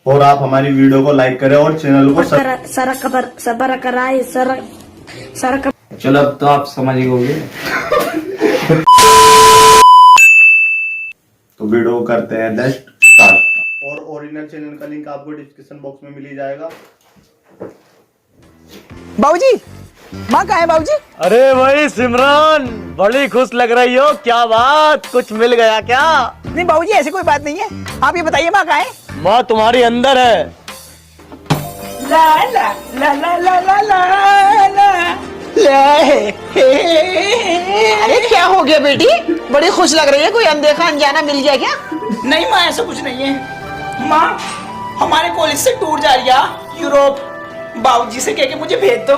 और आप हमारी वीडियो को लाइक करें और चैनल को चलो अब तो आप समझ ही होंगे। तो वीडियो करते हैं जस्ट स्टार्ट। और ओरिजिनल चैनल का लिंक आपको डिस्क्रिप्शन बॉक्स में मिल ही जाएगा। बाबूजी, माँ कहाँ है बाबूजी? अरे भाई सिमरन, बड़ी खुश लग रही हो, क्या बात, कुछ मिल गया क्या? नहीं बाबूजी, ऐसी कोई बात नहीं है। आप ये बताइए माँ कहाँ है? माँ तुम्हारी अंदर है। ला ला ला ला ला ला ला ला। अरे क्या हो गया बेटी, बड़ी खुश लग रही है। कोई अनदेखा अनजाना मिल गया क्या? नहीं माँ, ऐसा कुछ नहीं है। माँ, हमारे कॉलेज से टूर जा रही है यूरोप। बाबूजी से कह के मुझे भेज दो।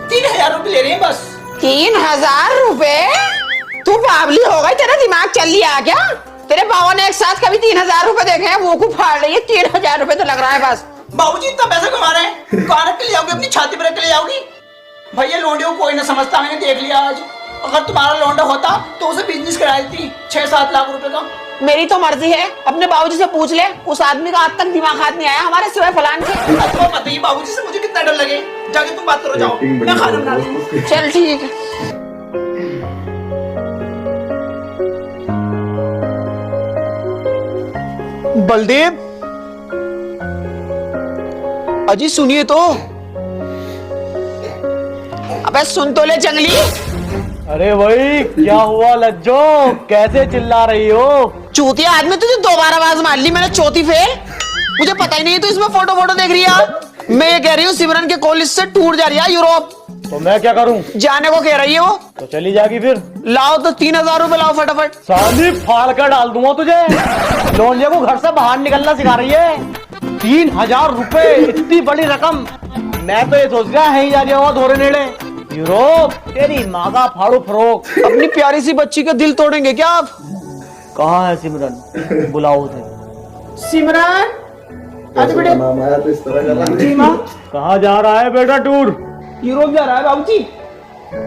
3000 रुपए ले रहे हैं बस। 3000 रुपए? तू बावली हो गई, तेरा दिमाग चल लिया क्या? तेरे बाबा ने एक साथ कभी 3000 रुपए देखे हैं? वो को फाड़ रही है। 3000 रुपए तो लग रहा है बस। बाबूजी इतना पैसा कमा रहे हैं, कहाँ रख के ले जाओगी? अपनी छाती पर रख के ले जाओगी? भैया लौंडियों को कोई ना समझता, मैंने देख लिया आज। अगर तुम्हारा लौंडा होता तो उसे बिजनेस करा देती 6-7 लाख रुपए का। मेरी तो मर्जी है, अपने बाबूजी से पूछ ले। उस आदमी का आज तक दिमाग हाथ नहीं आया हमारे सिवाय फलान के। तुम्हें पता ही बाबूजी से मुझे कितना डर लगे। जाके तुम बात करो, जाओ, मैं खाना बना रही हूँ। चल ठीक है। बलदेव, अजी सुनिए तो। अबे सुन तो ले जंगली। अरे भाई क्या हुआ लज्जो, कैसे चिल्ला रही हो? चूतिया आदमी, तुझे 2 बार आवाज मार ली मैंने, चौथी फेल। मुझे पता ही नहीं है तू इसमें फोटो देख रही है। मैं ये कह रही हूँ सिमरन के कॉलेज से टूर जा रही है यूरोप। तो मैं क्या करूं? जाने को कह रही है वो। तो चली जाएगी फिर। लाओ तो 3000 रुपए लाओ फटाफट। साली फाड़ कर डाल दूंगा तुझे। लौंडिया को घर से बाहर निकलना सिखा रही है। 3000 रुपए, इतनी बड़ी रकम। मैं तो ये सोच गया है ही जा रहा धोरे नेड़े यूरोप। तेरी माँ का फाड़ू फरोक। अपनी प्यारी सी बच्ची का दिल तोड़ेंगे क्या आप? कहाँ है सिमरन? बुलाओ उसे। सिमरन, आज बेटे। तो इस तरह का जी माँ, कहाँ जा रहा है बेटा टूर? यूरोप जा रहा है बाबूजी।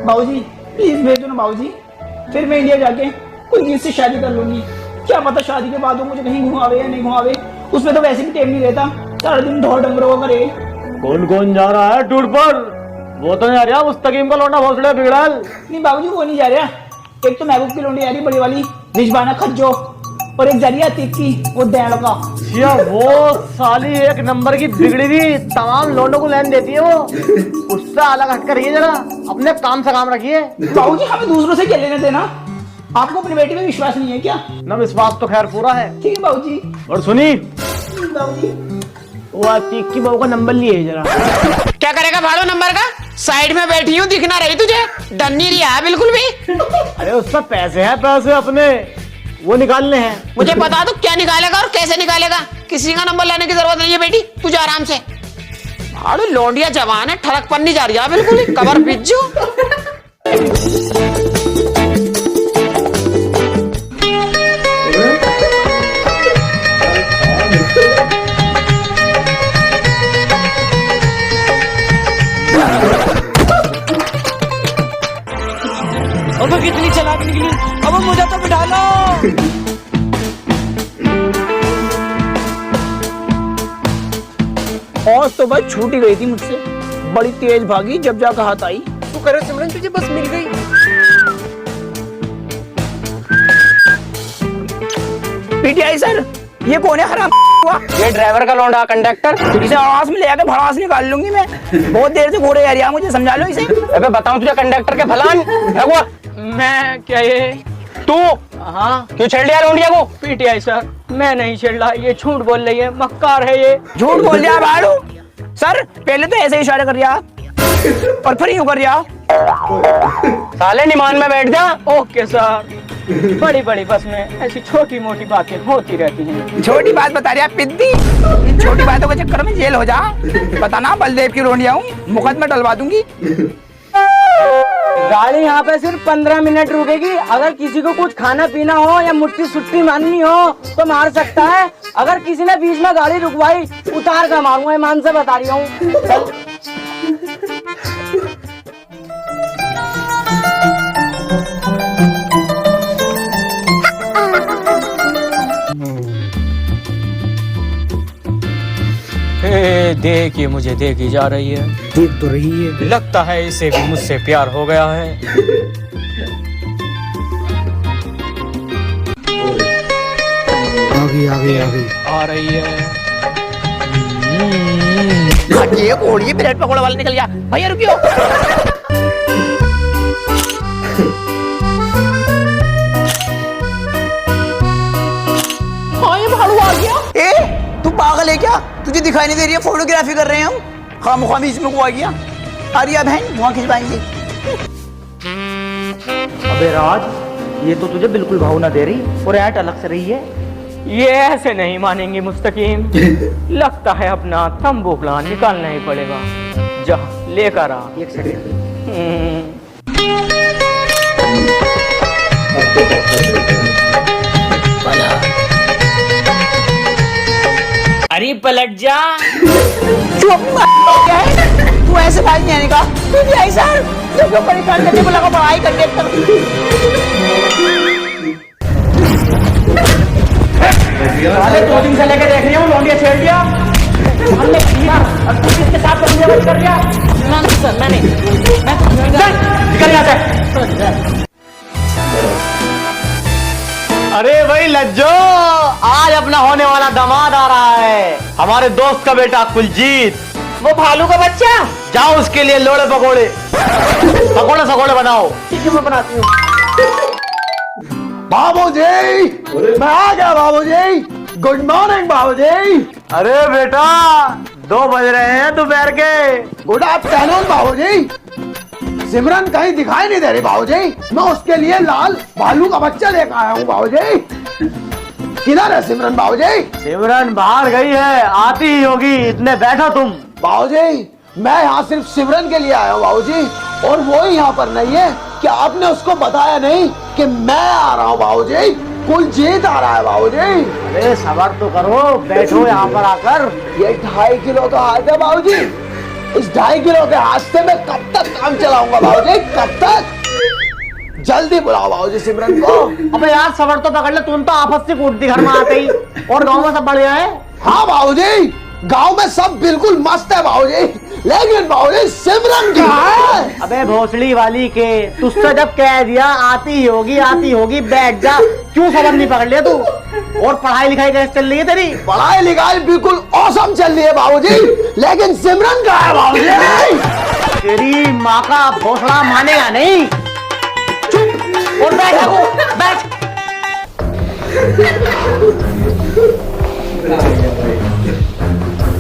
बाबूजी प्लीज भेज दो ना बाबूजी, फिर मैं इंडिया जाके कोई किसी से शादी कर लूंगी। क्या पता शादी के बाद वो मुझे कहीं घुमावे या नहीं घुमावे। उसमें तो वैसे भी टाइम नहीं रहता, सारा दिन ढोर डंगरों का करे। कौन कौन जा रहा है टूर पर? वो तो नहीं आ रहा मुस्तकीम का लौंडा भोसड़े बिगड़ल। नहीं बाबूजी, वो नहीं जा रहा। एक तो महबूब की लोंडी आ रही बड़ी वाली, रिजवाना खज्जो, और एक जा रही है अतीक की, वो दयाल का। या वो साली एक नंबर की बिगड़ी हुई, तमाम लोंडों को लाइन देती है वो। उससे अलग हटकर रहिए जरा, अपने काम से काम रखिए। बाबूजी हमें दूसरों से क्या लेने देना? आपको अपनी बेटी में विश्वास नहीं है क्या? न विश्वास तो खैर पूरा है। ठीक है बाबूजी। और सुनी, बाबूजी वो अतीक की बहू का नंबर लिए जरा। क्या करेगा भाड़ो नंबर का? साइड में बैठी हूँ, दिख ना रही तुझे? डर नहीं रही है बिल्कुल भी। अरे उसका पैसे हैं, पैसे अपने वो निकालने हैं। मुझे बता दो क्या निकालेगा और कैसे निकालेगा। किसी का नंबर लेने की जरूरत नहीं है बेटी, तुझे आराम से। अरे लौंडिया जवान है, ठड़क पर नहीं जा रही है बिल्कुल ही, कबर बिज्जू। अब कितनी चालाक निकली। अब मुझे तो बिठा लो। और तो बस छूट ही गई थी मुझसे, बड़ी तेज भागी जब जाकर हाथ आई। तू करे सिमरन, तुझे बस मिल गई। पीटीआई सर, ये कौन है हराम हुआ? ये ड्राइवर का लौंडा, कंडक्टर। इसे आवाज में ले आकर भड़ास निकाल लूंगी मैं। बहुत देर से घोड़े आ रही है, मुझे समझा लो इसे। अबे बताऊं तुझे कंडक्टर के फलान क्या हुआ? मैं क्या ये? तू हाँ क्यों छेड़ लिया लौंडिया को? पीटीआई सर, मैं नहीं छेड़ रहा, ये झूठ बोल रही है, मक्कार है ये। झूठ बोल दिया भाड़ू सर। पहले तो ऐसे इशारे कर रहा और फिर यूं कर रहा। साले निमान में बैठ जा। Okay sir. बड़ी बड़ी बस में ऐसी छोटी मोटी बातें होती रहती हैं। छोटी बात बता रही है पिद्दी। इन छोटी बातों के चक्कर में जेल हो जा। बताना बलदेव की लोंडिया हूँ, मुकदमा डलवा दूंगी। गाड़ी यहाँ पे सिर्फ 15 मिनट रुकेगी। अगर किसी को कुछ खाना पीना हो या मुट्ठी सुट्टी मारनी हो तो मार सकता है। अगर किसी ने बीच में गाड़ी रुकवाई, उतार कर मारूंगा, ईमान से बता रही हूँ। देखिए मुझे देखी जा रही है। देख तो रही है। लगता है इसे भी मुझसे प्यार हो गया है। आ गई। आ रही है। ये कोड़ी ब्रेड पकौड़ा वाला निकल गया। भैया रुकियो। हाँ ये भाड़ू आ गया। ए तू पागल है क्या? तुझे दिखाई नहीं दे रही है? फोटोग्राफी कर रहे हैं हम। खामोखा बीच में को आ गया। अरे बहन वहाँ खिंचवाएंगे। अबे राज, ये तो तुझे बिल्कुल भाव ना दे रही और ऐट अलग से रही है। ये ऐसे नहीं मानेंगे मुस्तकीम। लगता है अपना तंबू प्लान निकालना ही पड़ेगा। जा लेकर आ। एक सेकंड। अरे पलट जा। तू ऐसे भाई नहीं आने का। तू भी ऐसा तो क्यों परेशान करने को लगा? पढ़ाई करने अरे 2 दिन से लेके देख रही हूँ, लौंडिया छेड़ दिया। हमने किया और तू किसके साथ कर दिया? मैंने निकल यहाँ से। अरे भाई लज्जो, आज अपना होने वाला दामाद आ रहा है। हमारे दोस्त का बेटा कुलजीत। वो भालू का बच्चा। जाओ उसके लिए लोड़े पकोड़े पकोड़े सकोड़े बनाओ। ठीक है मैं बनाती हूँ। बाबूजी, मैं आ गया बाबूजी। गुड मॉर्निंग बाबूजी। अरे बेटा 2 बज रहे हैं दोपहर के। गुड आफ्टरनून बाबूजी। सिमरन कहीं दिखाई नहीं दे रही बाबूजी। मैं उसके लिए लाल भालू का बच्चा लेकर आया हूँ बाबूजी। किधर है सिमरन बाबूजी? सिमरन बाहर गई है, आती ही होगी। इतने बैठो तुम। बाबूजी मैं यहाँ सिर्फ सिमरन के लिए आया हूँ बाबूजी, और वो ही यहाँ पर नहीं है। क्या आपने उसको बताया नहीं कि मैं आ रहा हूँ बाबूजी? कुलजीत आ रहा है बाबूजी। अरे सबर तो करो, बैठो यहाँ पर आकर। ये 2.5 किलो का हाथ है बाबूजी। इस 2.5 किलो के हाथ से मैं कब तक काम चलाऊंगा बाबूजी? कब तक? जल्दी बुलाओ बाबूजी सिमरन को। अबे यार सबर तो पकड़ ले, तुम तो आपस से कूटती घर में आते ही। और गाँव में सब बढ़िया है? हाँ बाबूजी, गाँव में सब बिल्कुल मस्त है बाबूजी, लेकिन बाबूजी सिमरन कहाँ है? अबे भोसड़ी वाली के, तुझसे जब कह दिया आती होगी बैठ जा। क्यों खबर नहीं पकड़ लिया तू? और पढ़ाई लिखाई कैसे चल रही है तेरी? पढ़ाई लिखाई बिल्कुल औसम चल रही है बाबूजी, लेकिन सिमरन कहाँ है बाबूजी? तेरी माँ का भोसड़ा मानेगा नहीं। चुप और बैठ।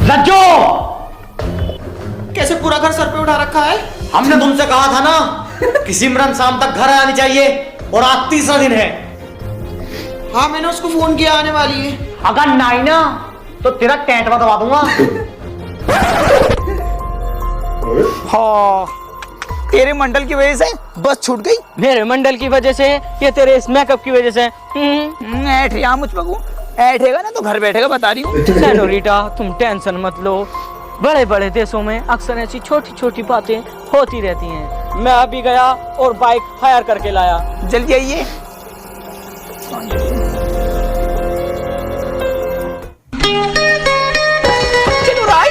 लज्जो, कैसे पूरा घर सर पे उठा रखा है? हमने तुमसे कहा था ना कि सिमरन शाम तक घर आनी चाहिए, और आज 3रा दिन है। हाँ मैंने उसको फोन किया, आने वाली है। अगर नहीं ना तो तेरा टैटवा दबा दूंगा। हाँ तेरे मंडल की वजह से बस छूट गई। मेरे मंडल की वजह से या तेरे इस मेकअप की वजह से? ऐठ मुझ पकू ऐठेगा ना तो घर बैठेगा, बता रही हूँ। सेनोरिटा तुम टेंशन मत लो। बड़े बड़े देशों में अक्सर ऐसी छोटी छोटी बातें होती रहती हैं। मैं अभी गया और बाइक हायर करके लाया। जल्दी आइए। चलो राय।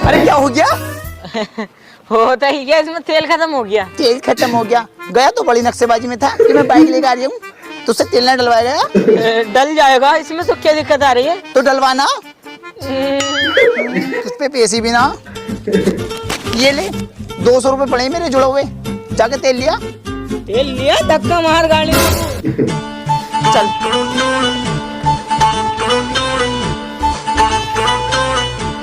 अरे क्या हो गया? होता ही क्या, इसमें तेल खत्म हो गया। तेल खत्म हो गया? गया तो बड़ी नक्शेबाजी में था कि मैं बाइक लेकर आ रही हूँ, तुझसे तेल ना डलवाया गया? डल जाएगा, इसमें तो क्या दिक्कत आ रही है? तो डलवाना। उस पे पैसे भी ना। ये ले 200 रुपए पड़े मेरे जुड़े हुए। जाके तेल लिया। तेल लिया, धक्का मार गाड़ी में। चल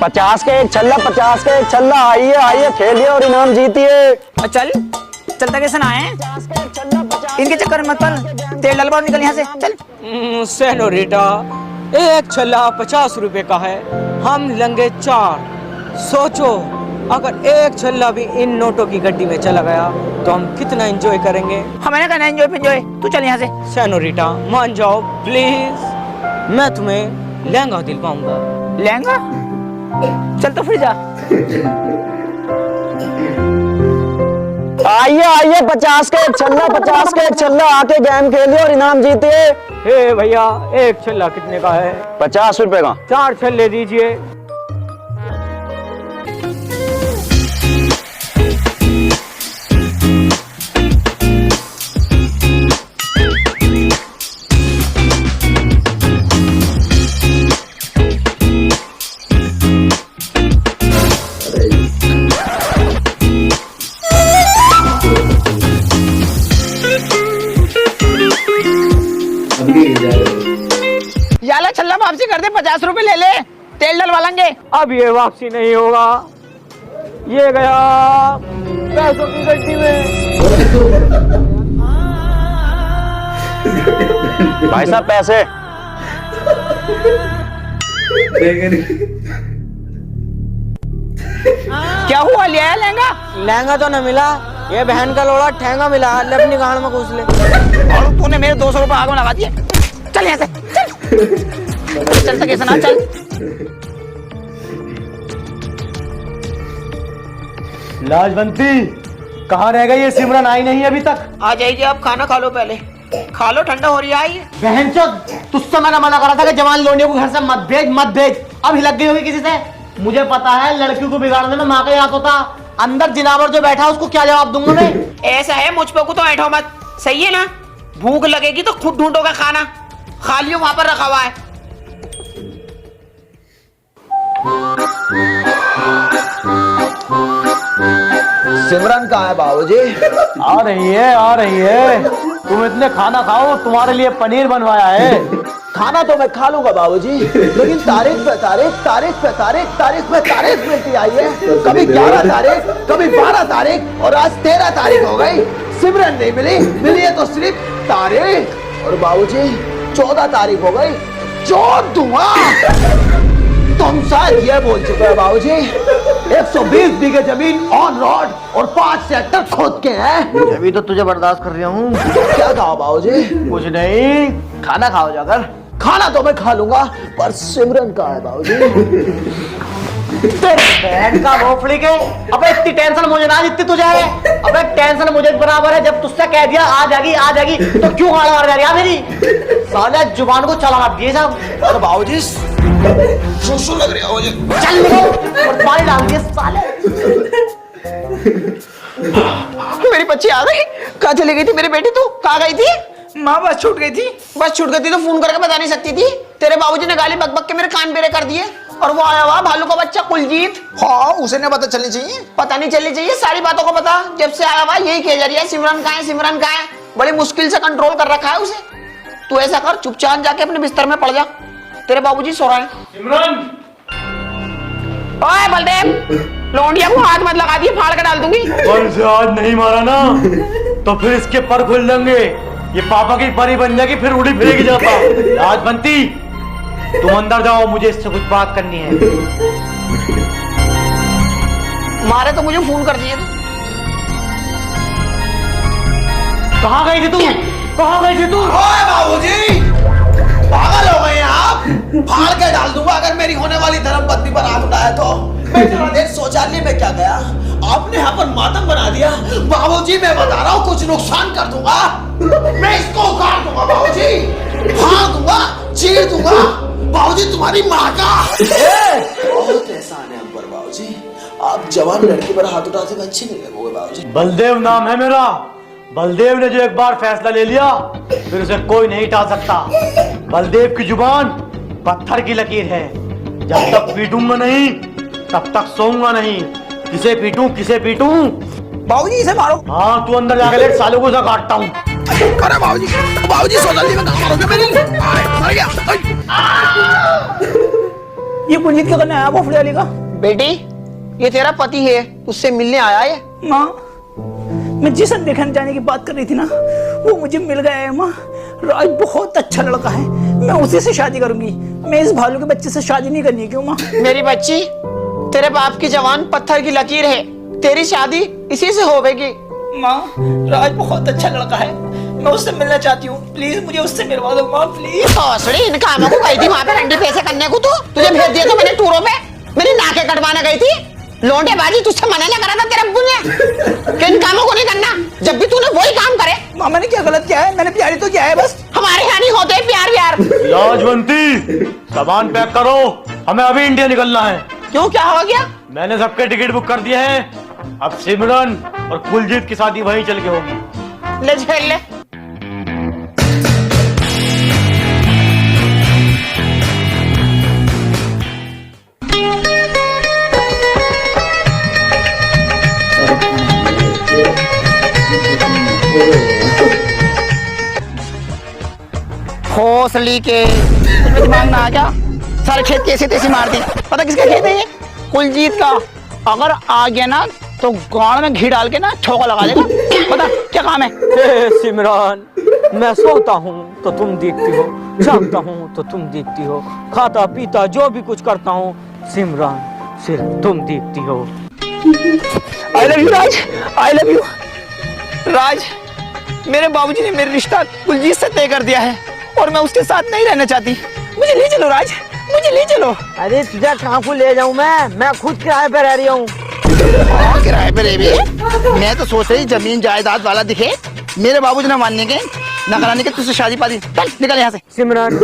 50 के एक छल्ला, 50 के एक छल्ला। आइए खेलिए और इनाम जीतिए। चल चलता कैसे ना है? इनके चक्कर में मत पड़, तेल डलवा निकल यहाँ से। चल सेनोरिटा एक छल्ला 50 रुपए का है, हम लेंगे 4। सोचो अगर एक छल्ला भी इन नोटों की गड्डी में चला गया तो हम कितना एंजॉय करेंगे। हमें कहना एंजॉय। तू चल यहाँ से। सेनोरिटा मान जाओ प्लीज, मैं तुम्हें लहंगा दिलवाऊंगा। लहंगा? चल तो फिर जा। आइए आइए 50 का एक छल्ला, 50 का एक छल्ला, आके गेम खेलिए और इनाम जीतिए। हे भैया, एक छल्ला कितने का है? 50 रुपए का। 4 छल्ले दीजिए। याला छल्ला वापसी कर दे, 50 रुपए ले ले, तेल डलवा लेंगे। अब ये वापसी नहीं होगा, ये गया पैसों की गड्डी में। भाई साहब पैसे। क्या हुआ, लिया है लहंगा? लहंगा तो न मिला, ये बहन का लोड़ा ठेंगा मिला, ले अपनी गाड़ में घुस ले। और तूने मेरे 200 रुपए आगे लगा दिए। चल यहाँ से, चल सके सना, चल। लाजवंती, कहाँ रह गई ये सिमरन? आई नहीं अभी तक। आ जाइए, आप खाना खा लो, पहले खा लो, ठंडा हो रही है। आई बहनचोद, तुझसे मैंने मना करा था कि जवान लोनियों को घर से मत भेज, मत भेज। अब हिलक गई होगी किसी से। मुझे पता है लड़कियों को बिगाड़ने में माँ का ही हाथ होता। अंदर जिनावर जो बैठा उसको क्या जवाब दूंगा मैं? ऐसा है, मुझ पे को तो ऐठो मत, सही है ना? भूख लगेगी तो खुद ढूंढोगा खाना, खाली वहां पर रखा हुआ है। सिमरन कहाँ है बाबूजी? आ रही है, आ रही है। तुम इतने खाना खाओ, तुम्हारे लिए पनीर बनवाया है। खाना तो मैं खा लूंगा बाबूजी, लेकिन तारीख पे तारीख, तारीख पे तारीख, तारीख पे तारीख मिलती आई है। कभी 11 तारीख, कभी 12 तारीख, और आज 13 तारीख हो गई। सिमरन नहीं मिली, मिली है तो सिर्फ तारीख। और बाबूजी 14 तारीख हो गई, जोत दूंगा। तुम शायद ये बोल चुके हो बाबूजी, 120 बीघे जमीन ऑन रोड और 5 सेक्टर खोद के हैं। अभी तो तुझे बर्दाश्त कर रहा हूँ। क्या कहा बाबूजी? कुछ नहीं, खाना खाओ जाकर। खाना तो मैं खा लूंगा, पर सिमरन कहाँ है बाबूजी? तेरे बहन का भोपड़ी के। अबे इतनी टेंशन मुझे ना जितनी तुझे है। अबे टेंशन मुझे बराबर है। जब तुझसे कह दिया आ जाएगी तो क्यों हाड़ मार जा रही है मेरी? साले जुबान को चला दिए सब। और बाबूजी सुसु लग रही है मुझे। चल निकल और पानी डाल दिए साले। मेरी बच्ची आ गई। कहाँ चली गई थी मेरी बेटी? तू कहाँ गई थी? माँ बस छूट गई थी। बस छूट गई थी तो फोन करके बता नहीं सकती थी? तेरे बाबूजी ने गाली बक बक के मेरे कान बेरे कर दिए। और वो आया हुआ भालू का बच्चा कुलजीत। हाँ, उसे नहीं पता चलनी चाहिए। पता नहीं चलनी चाहिए, सारी बातों को पता। जब से आया हुआ यही कह जा रही है, सिमरन कहाँ है, सिमरन कहाँ है। बड़ी मुश्किल से कंट्रोल कर रखा है उसे। तू ऐसा कर, चुपचाप जाके अपने बिस्तर में पड़ जा, तेरे बाबूजी सो रहे हैं। सिमरन, ओए बलदेव, लौंडिया को हाथ मत लगा दिए, फाड़ के डाल दूंगी। पर से आज नहीं मारा ना तो फिर इसके पर खुल देंगे। ये पापा की परी बन जाएगी, फिर उड़ी फिरेगी जाता। राजबंती, तुम अंदर जाओ, मुझे इससे कुछ बात करनी है। मारे तो मुझे फोन कर दिए। कहाँ गई थी तू? कहाँ गई थी तू? ओए बाबूजी, पागल हो गए हैं आप? फाड़ के डाल दूंगा अगर मेरी होने वाली धर्मपत्नी पर हाथ उठाया तो। मैं जरा देर शौचालय में क्या गया, आपने यहाँ पर मातम बना दिया। बाबूजी मैं बता रहा हूँ, कुछ नुकसान कर दूंगा। मैं इसको उखाड़ दूंगा बाबूजी, फाड़ दूंगा, चीर दूंगा। बाबूजी तुम्हारी माँ का बहुत एहसान है हम पर बाबूजी। आप जवान लड़की पर हाथ उठाते हुए अच्छी नहीं लगोगे बाबूजी। बलदेव नाम है मेरा। बलदेव ने जो एक बार फैसला ले लिया फिर उसे कोई नहीं टाल सकता। बलदेव की जुबान पत्थर की लकीर है। जब तक पीटूंगा नहीं तब तक सोऊंगा नहीं। किसे पीटूं, किसे पीटूं? बाबूजी इसे मारो। हाँ, तू अंदर जाके लेट, सालों को उसे काटता हूँ। अरे बाबूजी, बाबूजी शौचालय में कहाँ मारोगे मेरी? मर गया। ये कुलजीत क्या करने आया भोफड़ी वाली का? बेटी, ये तेरा पति है, उससे मिलने आया है। माँ, मैं जिस देखने जाने की बात कर रही थी ना, वो मुझे मिल गया है माँ। राज बहुत अच्छा लड़का है, मैं उसी से शादी करूंगी। मैं इस भालू के बच्चे से शादी नहीं करनी। क्यों माँ? मेरी बच्ची, तेरे बाप की जवान पत्थर की लकीर है, तेरी शादी इसी से होगी। माँ, राज बहुत अच्छा लड़का है, मैं उससे मिलना चाहती हूँ। प्लीज मुझे उससे मिलवा दो माँ, प्लीज। भोसड़ी, इन कामों को गई थी वहाँ पे रंडी पैसे करने को। तुझे भेज दिया तो मैंने टूरों पे, मेरी नाकें कटवाने गई थी। लौंडे बाजी तुझसे मना ना करा था तेरे अब्बू ने कि इन कामों को नहीं करना, जब भी तूने वही काम करे। मामा ने क्या गलत किया है? मैंने प्यार ही तो किया है बस। हमारे यहाँ नहीं होते प्यार व्यार। लाजवंती, सामान पैक करो, हमें अभी इंडिया निकलना है। क्यों, क्या हो गया? मैंने सबके टिकट बुक कर दिए हैं। अब सिमरन और कुलजीत की शादी वहीं चल के होगी। ले झेल ले। हौसली के दिमाग में आ गया, सारे खेत कैसे तैसे मार दी। पता किसका खेत है ये? कुलजीत का। अगर आ गया ना तो गाड़ में घी डाल के ना ठोका लगा देगा। पता क्या काम है? सिमरन, मैं सोता हूँ तो तुम देखती हो, जागता हूँ तो तुम देखती हो, खाता पीता जो भी कुछ करता हूँ सिमरन सिर्फ तुम देखती हो। I love you Raj, I love you Raj. मेरे बाबूजी ने मेरा रिश्ता कुलजीत से तय कर दिया है और मैं उसके साथ नहीं रहना चाहती। मुझे ले चलो राज, मुझे ले चलो। अरे तुझे कहाँ को ले जाऊँ मैं खुद किराए पे रह रही हूँ। किराए पे रह भी? मैं तो सोच रही जमीन जायदाद वाला दिखे। मेरे बाबूजी ने मानने के ना कराने के तुझसे शादी पादी। चल निकल यहाँ से। सिमरन,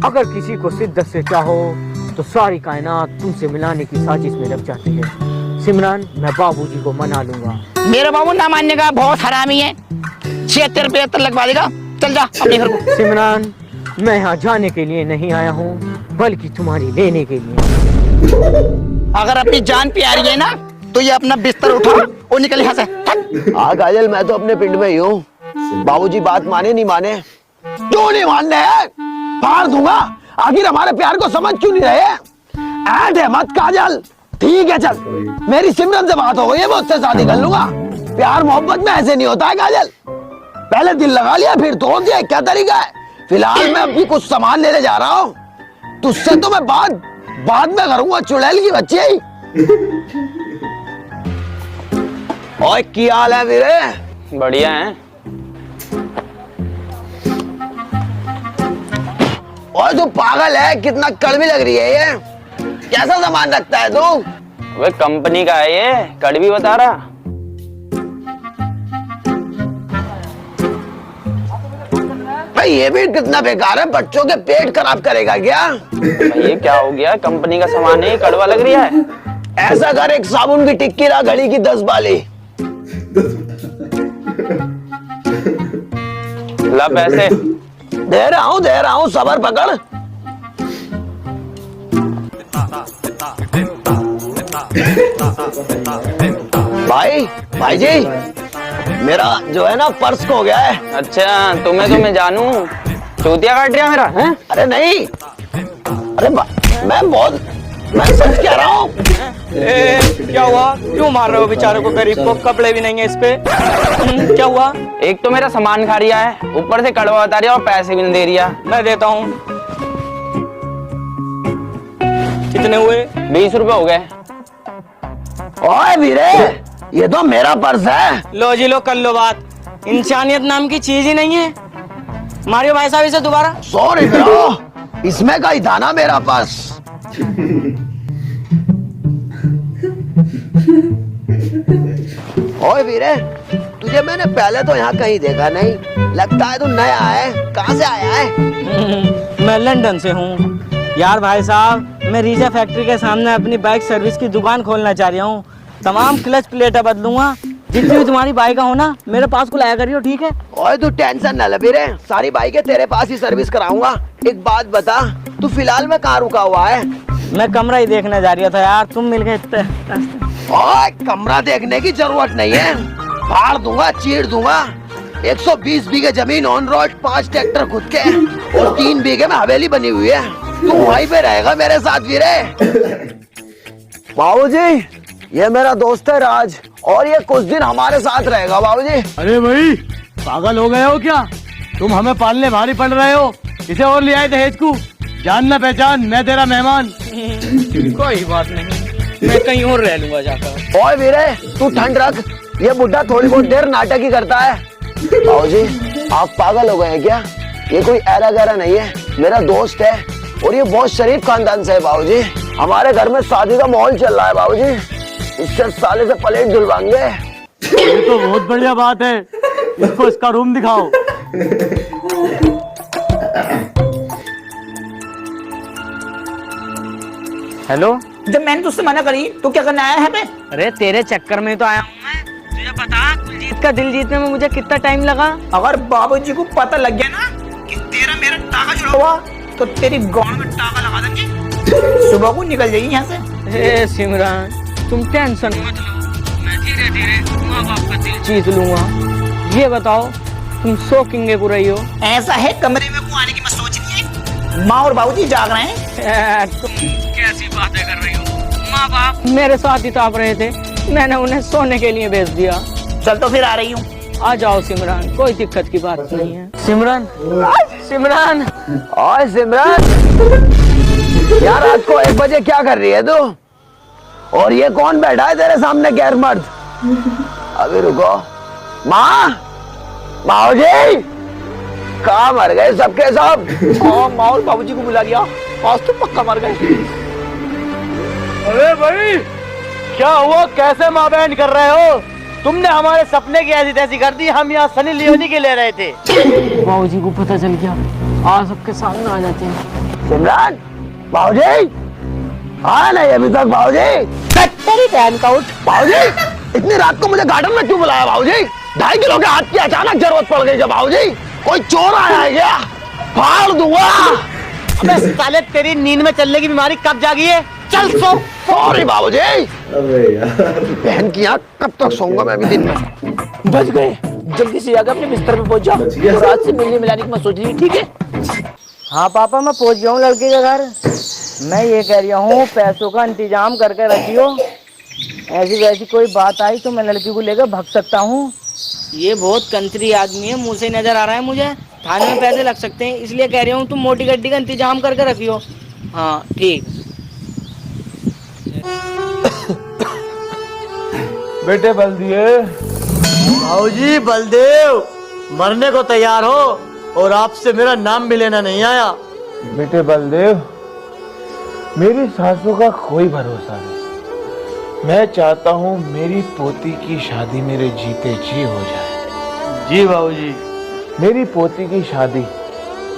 अगर किसी को शिद्दत से चाहो तो सारी कायनात तुमसे मिलाने की साजिश में लग जाती है। सिमरन, मैं बाबूजी को मना लूंगा। मेरे बाबू ना मानने का बहुत हरामी है। 76-75 लगवा देगा। चल जा अपने घर को। सिमरन, मैं यहाँ जाने के लिए नहीं आया हूँ बल्कि तुम्हारी लेने के लिए। अगर अपनी जान प्यारी है ना तो ये अपना बिस्तर उठा और निकल यहाँ से। हाँ काजल, मैं तो अपने पिंड में ही हूँ। बाबूजी बात माने नहीं माने। क्यों नहीं मानने हैं? फाड़ दूंगा। आखिर हमारे प्यार को समझ क्यों नहीं रहे? ऐड है मत काजल। ठीक है चल, मेरी सिमरन से बात हो गई है, मैं उससे शादी कर लूंगा। प्यार मोहब्बत में ऐसे नहीं होता है काजल। पहले दिल लगा लिया फिर तोड़ दिया, क्या तरीका है? फिलहाल मैं अभी कुछ सामान लेने जा रहा हूँ। तुझसे तो मैं बाद में करूंगा, चुड़ैल की बच्ची। और क्या हाल है वीरे? बढ़िया है। और तू पागल है, कितना कड़वी लग रही है ये। कैसा सामान रखता है तू? वे कंपनी का है ये, कड़वी बता रहा। भाई ये भी कितना बेकार है, बच्चों के पेट खराब करेगा क्या? ये क्या हो गया? कंपनी का सामान है, कड़वा लग रहा है। ऐसा कर, एक साबुन की टिक्की ला, घड़ी की 10 बाली। ला पैसे। दे रहा हूँ, सबर पकड़। भाई जी, मेरा जो है ना पर्स खो गया है। अच्छा, तुम्हें तो मैं जानू, चूतिया काट रहा मेरा है? अरे नहीं, अरे मैं सच कह रहा हूँ। क्या हुआ? क्यों मार रहे हो बेचारे को? गरीब को कपड़े भी नहीं है इस पे। क्या हुआ? एक तो मेरा सामान खा रिया है, ऊपर से कड़वा बता रही है और पैसे भी नहीं दे रिया। मैं देता हूँ। कितने हुए? 20 रुपए हो गए। ओए वीरे, ये तो मेरा पर्स है। लो जी लो, कर लो बात। इंसानियत नाम की चीज ही नहीं है। मारियो भाई साहब इसे दोबारा। सॉरी ब्रो, इसमें का ही था ना मेरा पर्स। ओए वीरे, तुझे मैंने पहले तो यहाँ कहीं देखा नहीं, लगता है तू नया है। कहाँ से आया है? मैं लंदन से हूँ। यार भाई साहब, मैं रीजा फैक्ट्री के सामने अपनी बाइक सर्विस की दुकान खोलना चाह रहा हूँ। तमाम क्लच प्लेटें बदलूंगा। जितनी भी तुम्हारी बाइक हो ना, मेरे पास को लाया करियो, ठीक है? ओए तू टेंशन न ले वीरे, सारी बाइकें तेरे पास ही सर्विस कराऊंगा। एक बात बता, तू फिलहाल में कहाँ रुका हुआ है? मैं कमरा ही देखने जा रहा था यार, तुम मिल गए। ओए कमरा देखने की जरूरत नहीं है, फाड़ दूंगा, चीर दूंगा। 120 बीघे जमीन ऑन रोड, 5 ट्रैक्टर खुद के और 3 बीघे में हवेली बनी हुई है। तू वहीं पे रहेगा मेरे साथ वीरे। बाबूजी, ये मेरा दोस्त है राज, और ये कुछ दिन हमारे साथ रहेगा बाबूजी। अरे भाई, पागल हो गए हो क्या? तुम हमें पालने भारी पड़ रहे हो। इसे और ले आए दहेज को। जान ना पहचान, मैं तेरा मेहमान। कोई बात नहीं, मैं कहीं और रह लूंगा जाकर। ओए वीरे, तू ठंड रख, ये बुड्ढा थोड़ी बहुत देर नाटक ही करता है। बाबूजी, आप पागल हो गए हैं क्या? ये कोई ऐरा गैरा नहीं है, मेरा दोस्त है और ये बहुत शरीफ खानदान से है बाबूजी। हमारे घर में शादी का माहौल चल रहा है बाबूजी। इससे साले से प्लेट धुलवाएंगे। ये तो बहुत बढ़िया बात है, इसको इसका रूम दिखाओ। हेलो, जब मैंने तुझसे मना करी तो क्या करने आया है पे? अरे तेरे चक्कर में तो आया हूँ मैं। तुझे पता कुलजीत का दिल जीतने में मुझे कितना टाइम लगा? अगर बाबूजी को पता लग गया ना कि तेरा मेरा टाका जुड़ा हुआ तो तेरी गांड में टाका लगा देंगे, सुबह को निकल जाएगी यहाँ से। ए सिमरन, तुम टेंशन मत लो, मैं धीरे धीरे माँ बाप का दिल जीत लूंगा। ये बताओ, तुम सो किंगे को रही हो? ऐसा है, कमरे में को आने की मत सोच रही है, माँ और बाबूजी जाग रहे हैं। तुम कैसी बातें कर रही हो? माँ बाप मेरे साथ ही ताप रहे थे, मैंने उन्हें सोने के लिए भेज दिया। चल तो फिर आ रही हूँ। आ जाओ सिमरन, कोई दिक्कत की बात नहीं है। सिमरन, सिमरन, ओए सिमरन, यार रात को 1 बजे क्या कर रही है तू? और ये कौन बैठा है तेरे सामने गैर मर्द? अभी रुको। माँ, माओजी, कहाँ मर गए सबके सब? माँ और बाबूजी को बुला लिया, आज तो पक्का मर गए। अरे भाई, क्या हुआ? कैसे माँ बहन कर रहे हो? तुमने हमारे सपने की ऐसी तैसी कर दी, हम यहाँ सनी लियोनी के ले रहे थे। बाबूजी को पता चल गया, आज सबके सामने आ जाते हैं। सिमरन, बाबूजी, हाँ नहीं अभी तक बाबूजी? तेरी बहन का उठ। बाबूजी, इतनी रात को मुझे गार्डन में क्यों बुलाया बाबूजी? 2.5 किलो के हाथ की अचानक जरूरत पड़ गई जब बाबूजी? कोई चोर आया है क्या? फाड़ दूंगा। अबे साले, तेरी नींद में चलने की बीमारी कब जागी है? चल सो। सॉरी बाबूजी। अबे यार, बहन की आँख कब तक सोऊंगा मैं अभी दिन में? बच गए, जल्दी से जाकर अपने बिस्तर पे पहुंच जा। गया। रात से मिलने मिलाने की मत सोच रही, ठीक है? हाँ पापा, मैं पहुंच गया हूँ लड़के के घर। मैं ये कह रही हूँ, पैसों का इंतजाम करके रखियो, ऐसी वैसी कोई बात आई तो मैं लड़की को लेकर भाग सकता हूँ। ये बहुत कंत्री आदमी है, मुंह से नजर आ रहा है मुझे। थाने में पैसे लग सकते हैं, इसलिए कह रही हूँ तुम मोटी गड्डी का इंतजाम करके रखियो। हाँ ठीक। बेटे बलदिए, भाऊजी बलदेव, मरने को तैयार हो और आपसे मेरा नाम भी लेना नहीं आया। बेटे बलदेव, मेरी सासू का कोई भरोसा नहीं। मैं चाहता हूँ मेरी पोती की शादी मेरे जीते जी हो जाए। जी भाऊजी। मेरी पोती की शादी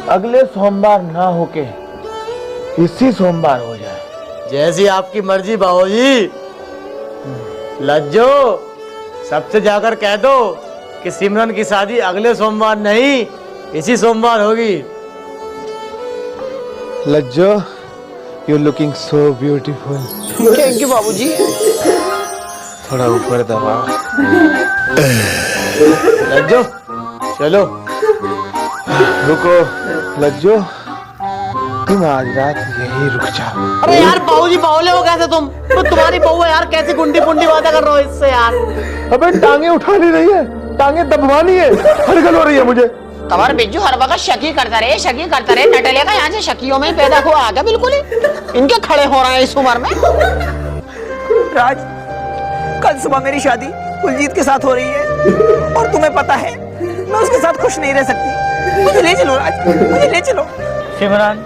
अगले सोमवार ना होके इसी सोमवार हो जाए। जैसी आपकी मर्जी भाऊजी। लज्जो, सबसे जाकर कह दो कि सिमरन की शादी अगले सोमवार नहीं, इसी सोमवार होगी। Lajjo, you looking so beautiful. Thank you बाबूजी। थोड़ा ऊपर दबाओ। लज्जो, चलो। रुको लज्जो, तुम आज रात यहीं रुक जाओ। अरे यार बाबूजी, बावले हो कैसे तुम? तो तुम्हारी बहू है यार, कैसी गुंडी पुंडी बातें कर रहे हो इससे यार? अबे टांगे उठानी नहीं है, टांगे दबवानी है। हरकत हो रही है मुझे। कमर बिज्जू हर वक्त शकी करता रहे, शकी करता रहे। नटले का यहाँ से शकियों में पैदा हुआ आ गया बिल्कुल ही। इनके खड़े हो रहे हैं इस उम्र में। राज, कल सुबह मेरी शादी कुलजीत के साथ हो रही है और तुम्हें पता है मैं उसके साथ खुश नहीं रह सकती। मुझे ले चलो राज, मुझे ले चलो। सिमरन,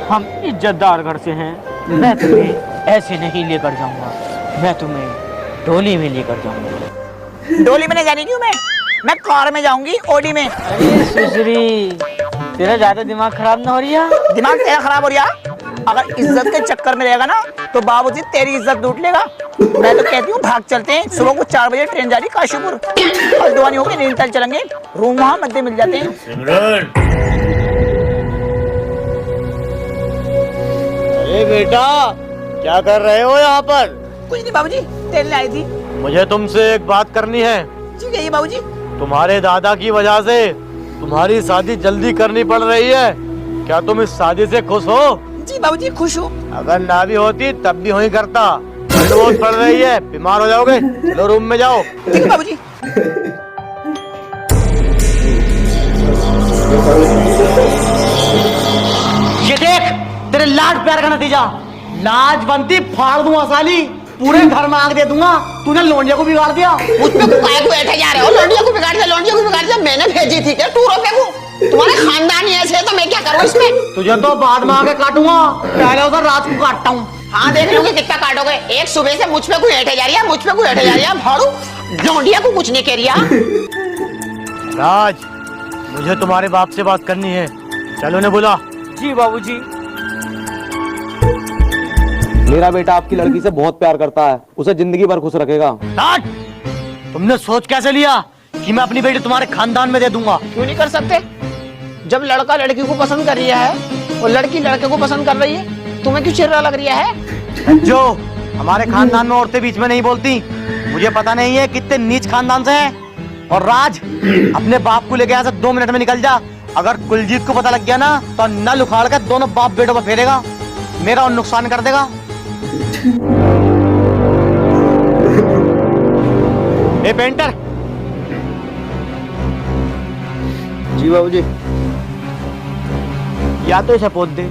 हम इज्जतदार घर से हैं, मैं तुम्हें ऐसे नहीं लेकर जाऊंगा, मैं तुम्हें डोली में लेकर जाऊंगा। डोली में नहीं जाने क्यों? मैं कार में जाऊंगी, ओडी में। अरे सुसरी, तेरा ज्यादा दिमाग खराब ना हो रही है? दिमाग तेरा खराब हो रहा? अगर इज्जत के चक्कर में रहेगा ना तो बाबूजी तेरी इज्जत लूट लेगा। मैं तो कहती हूँ भाग चलते हैं। सुबह को 4 बजे ट्रेन जा रही काशीपुर, हल्द्वानी होकर नैनीताल चलेंगे, रूम वहाँ मध्य मिल जाते हैं। अरे बेटा, क्या कर रहे हो यहाँ पर? कुछ नहीं बाबूजी, तेल ले आई थी। मुझे तुमसे एक बात करनी है। ठीक है ये बाबूजी। तुम्हारे दादा की वजह से तुम्हारी शादी जल्दी करनी पड़ रही है, क्या तुम इस शादी से खुश हो? जी बाबूजी खुश हूँ। अगर ना भी होती तब भी वही करता। ठंड बहुत पड़ रही है, बीमार हो जाओगे, चलो रूम में जाओ। ठीक है बाबूजी। ये देख, तेरे लाड प्यार का नतीजा। लाज बनती फाड़ दूंगा साली, पूरे घर में आग दे दूंगा। तूने लोंडिया को बिगाड़ दिया। उस पे काय को बैठे जा रहे हो? लोंडिया को बिगाड़ दिया, लोंडिया को बिगाड़ दिया। मैंने भेजी थी क्या टूरों पे को? तुम्हारे खानदान ही ऐसे है तो मैं क्या करूँ इसमें? तुझे तो बाद में आके काटूंगा, पहले उधर रात को काटता हूँ। हाँ देख लूंगी कितना काटोगे। एक सुबह से मुझ पे कोई हेठे जा रही है, मुझ पे कोई हेठे जा रही है। भाड़ू लौंडिया को कुछ नहीं कह रही है। राज, मुझे तुम्हारे बाप से बात करनी है, चलो ने बोला। जी बाबूजी। मेरा बेटा आपकी लड़की से बहुत प्यार करता है, उसे जिंदगी भर खुश रखेगा। राज, तुमने सोच कैसे लिया कि मैं अपनी बेटी तुम्हारे खानदान में दे दूंगा? क्यों नहीं कर सकते? जब लड़का लड़की को पसंद कर रहा है और लड़की लड़के को पसंद कर रही है, तुम्हें क्यों चिर्रा लग रहा है? जो हमारे खानदान में औरतें बीच में नहीं बोलती। मुझे पता नहीं है कितने नीच खानदान से है। और राज, अपने बाप को लेके यहाँ से 2 मिनट में निकल जा। अगर कुलजीत को पता लग गया ना तो नल उखाड़ कर दोनों बाप बेटों पर फेरेगा, मेरा और नुकसान कर देगा। ए पेंटर। जी बाबूजी। या तो इसे पोत दे,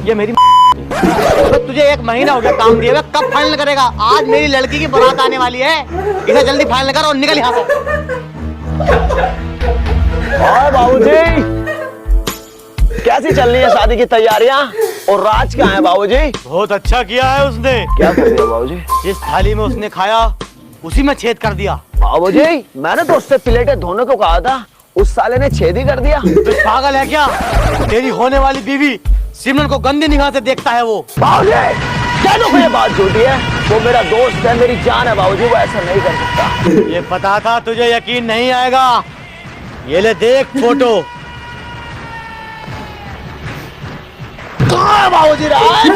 ये मेरी तो तुझे 1 महीना हो गया काम दिए हुए, कब फाइनल करेगा? आज मेरी लड़की की बारात आने वाली है, इसे जल्दी फाइनल कर और निकल यहाँ से। और बाबूजी, कैसी चल रही है शादी की तैयारियां? और राज कहाँ है बाबूजी? बहुत अच्छा किया है उसने। क्या कर दिया बाबूजी? जिस थाली में उसने खाया उसी में छेद कर दिया। बाबूजी, मैंने तो उससे प्लेटें धोने को कहा था, उस साले ने छेद ही कर दिया। तो पागल है क्या? तेरी होने वाली बीवी सिमरन को गंदी निगाह से देखता है वो। बाबूजी, कहने को ये बात झूठी है, वो मेरा दोस्त है, मेरी जान है बाबूजी, वो ऐसा नहीं कर सकता। ये पता था तुझे यकीन नहीं आएगा। ये ले देख फोटो। कहाँ है बाबूजी राज?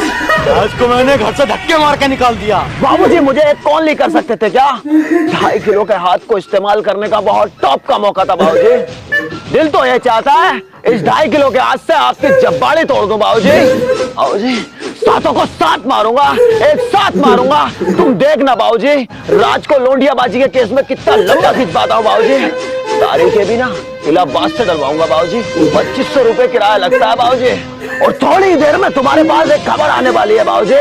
राज को मैंने घर से धक्के मार के निकाल दिया। बाबूजी, मुझे एक कॉल नहीं कर सकते थे क्या? 2.5 किलो के हाथ को इस्तेमाल करने का बहुत टॉप का मौका था बाबूजी। दिल तो ये चाहता है इस 2.5 किलो के हाथ से आपकी जब्बाड़ी तोड़ दूं बाबूजी। बाबूजी, सातों को साथ मारूंगा, एक साथ मारूंगा। तुम देखना बाबूजी, राज को लोंडियाबाजी के केस में कितना लंबा खींच पाता हूँ बाबूजी। तारीख के भी ना इलाहाबाद से डलवाऊंगा बाबूजी। 2500 रुपए किराया लगता है बाबूजी। और थोड़ी देर में तुम्हारे पास एक खबर आने वाली है बाबूजी।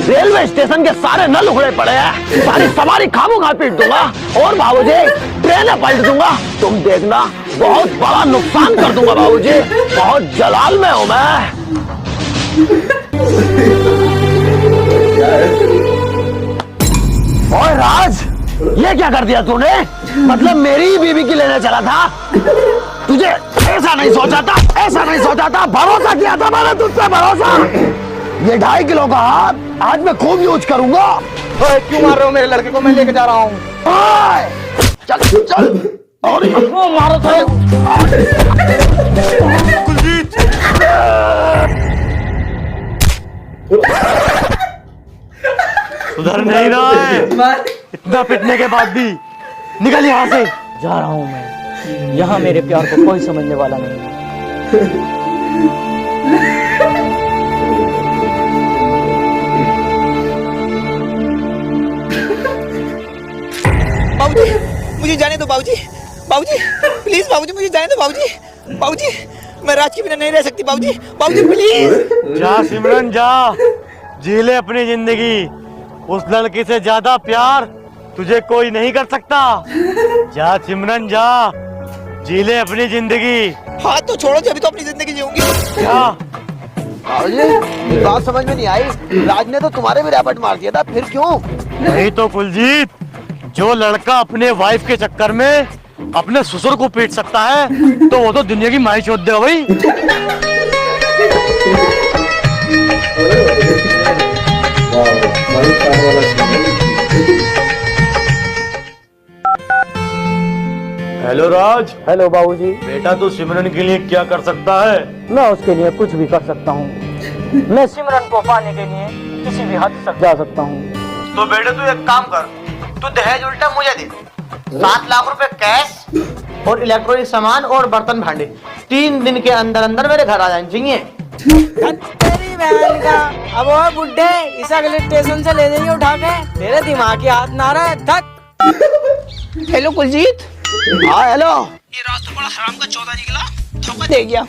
रेलवे स्टेशन के सारे नल उखड़े पड़े हैं, सारी सवारी खामोखा पीट दूंगा और बाबूजी ट्रेनें पलट दूंगा। तुम देखना, बहुत बड़ा नुकसान कर दूंगा बाबूजी। बहुत जलाल में हूं मैं। ओए राज, ये क्या कर दिया तूने? मतलब मेरी ही बीवी की लेने चला था? तुझे ऐसा नहीं सोचा था, ऐसा नहीं सोचा था, भरोसा किया था मैंने तुझ पे, भरोसा। ये 2.5 किलो का हाथ आज मैं खूब यूज करूंगा। क्यों मार रहे हो मेरे लड़के को? मैं लेके जा रहा हूँ। चल चल, और वो मारो तो। कुलजीत, सुधर नहीं रहा है, इतना पिटने के बाद भी। निकल यहाँ से। जा रहा हूँ मैं, यहाँ मेरे प्यार को कोई समझने वाला नहीं है। बाबूजी, मुझे जाने दो बाबूजी। बाबूजी प्लीज, बाबूजी मुझे जाने दो बाबूजी। बाबूजी, मैं राज के बिना नहीं रह सकती बाबूजी। बाबूजी प्लीज। जा सिमरन जा, जी ले अपनी जिंदगी। उस लड़की से ज्यादा प्यार तुझे कोई नहीं कर सकता। जा सिमरन जा, जी ले अपनी जिंदगी। हाथ तो छोड़ो, जब तो अपनी जिंदगी जीऊंगी। जा। बाबूजी, बात समझ में नहीं आई। राज ने तो तुम्हारे भी रैपट मार दिया था, फिर क्यों? नहीं तो कुलजीत, जो लड़का अपने वाइफ के चक्कर में अपने ससुर को पीट सकता है तो वो तो दुनिया की माई चोद देगा भाई। हेलो राज। हेलो बाबूजी। बेटा, तू सिमरन के लिए क्या कर सकता है? मैं उसके लिए कुछ भी कर सकता हूँ। मैं सिमरन को पाने के लिए किसी भी हद तक जा सकता हूँ। तो बेटे तू एक काम कर, तू दहेज उल्टा मुझे दे। 7 लाख रुपए कैश और इलेक्ट्रॉनिक सामान और बर्तन भांडे 3 दिन के अंदर अंदर मेरे घर आ जाने चाहिए। तेरी बहन का, अब वो बुड्ढे इस अगले स्टेशन से ले जाइए उठा के। तेरे दिमाग की हाथ ना रहा है। थक। हेलो कुलजीत। हाँ हेलो। ये राज तो बड़ा हराम का चौथा निकला, धोखा दे गया।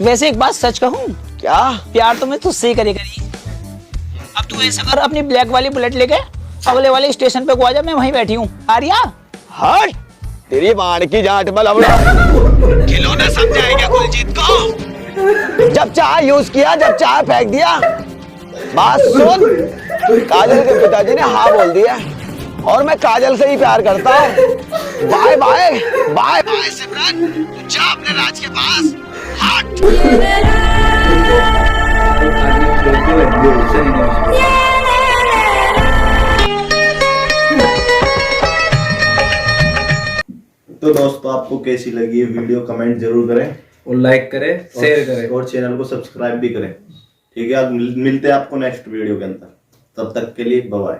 वैसे एक बात सच कहूँ क्या? प्यार तो मैं तुझसे ही करी। अब तू ऐसा कर, अपनी ब्लैक वाली बुलेट लेके अगले वाले स्टेशन पे को आ जा, मैं वहीं बैठी हूँ। आर्या हट, तेरी बाण की जाट बलवड़ा। खिलौना समझाएगा कुलजीत को? जब चाहे यूज किया, जब चाहे फेंक दिया। बात सुन, काजल के पिताजी ने हाँ बोल दिया और मैं काजल से ही प्यार करता हूँ। बाय बाय बाय बाय सिमरन, तू जा अपने राज के पास। हट। तो दोस्तों आपको कैसी लगी ये वीडियो कमेंट जरूर करें और लाइक करें, शेयर करें और चैनल को सब्सक्राइब भी करें। ठीक है, अब मिलते हैं आपको नेक्स्ट वीडियो के अंदर। तब तक के लिए बाय बाय।